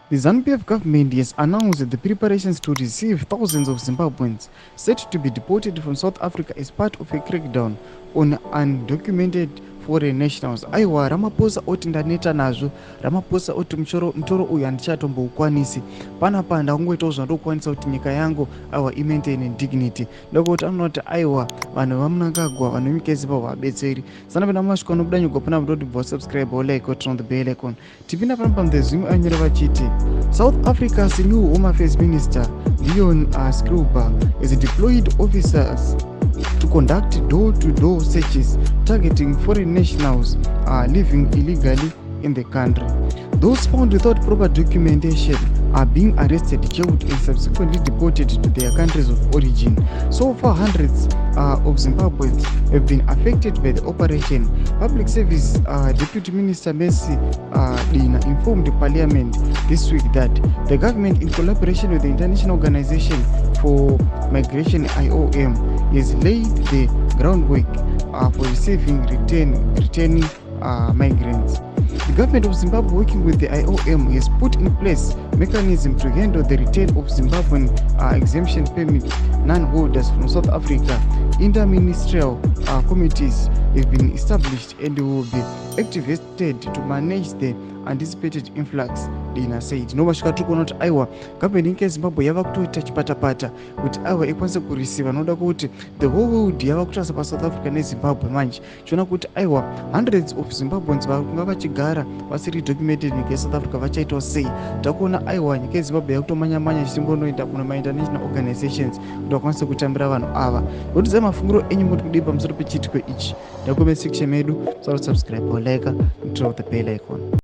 The ZANU-PF government has announced the preparations to receive thousands of Zimbabweans set to be deported from South Africa as part of a crackdown on undocumented foreign nationals. Aiwa, Ramaphosa oti ndaneta nazvo. Ramaphosa oti mutoro uyu handichatombokwanisi. Panapa ndakungoitawo zvandokwanisa kuti nyika yangu aiwa imaintain dignity. Ndokuti anoti aiwa vanhu vaMnangagwa vanhu venyika yeZimbabwe havabetseri. Sana pena masvika anobudanyugwa pana mudoti bva subscribe or like or turn on the bell icon. Tipinda pano pamudhezimwe anyore vachiti South Africa's new Home Affairs Minister Leon Schreiber has deployed officers to conduct door-to-door searches targeting foreign nationals living illegally in the country. Those found without proper documentation are being arrested, jailed, and subsequently deported to their countries of origin. So far, hundreds of Zimbabweans have been affected by the operation. Public Service Deputy Minister Mercy Dina informed Parliament this week that the government, in collaboration with the International Organization for Migration (IOM), has laid the groundwork for receiving returning migrants. The government of Zimbabwe, working with the IOM, has put in place mechanism to handle the return of Zimbabwean exemption permit non-holders from South Africa. Interministerial committees have been established and will be activated to manage the anticipated influx, Dina said. Novasvika tiri kuona kuti aiwa gavhmendi yenyika yeZimbabwe yava kutoita chipatapata kuti aiwa ikwanise kureceiva. Noda kuti the whole world yava kutarisa paSouth Africa neZimbabwe manje chiona kuti aiwa hundreds of Zimbabweans vakunga vachigara vasiri documented nyika yeSouth Africa vachaitawo sei. Takuona aiwa nyika yeZimbabwe yakutomanya-manya chichimbonoenda kuna ma-international organizations kuti vakwanise kutambira vanhu ava. Ndotidzai mafungiro enyu muri kudii pamusoro pechiitiko ichi. Ndakume section medu, subscribe or like, and drop the bell icon.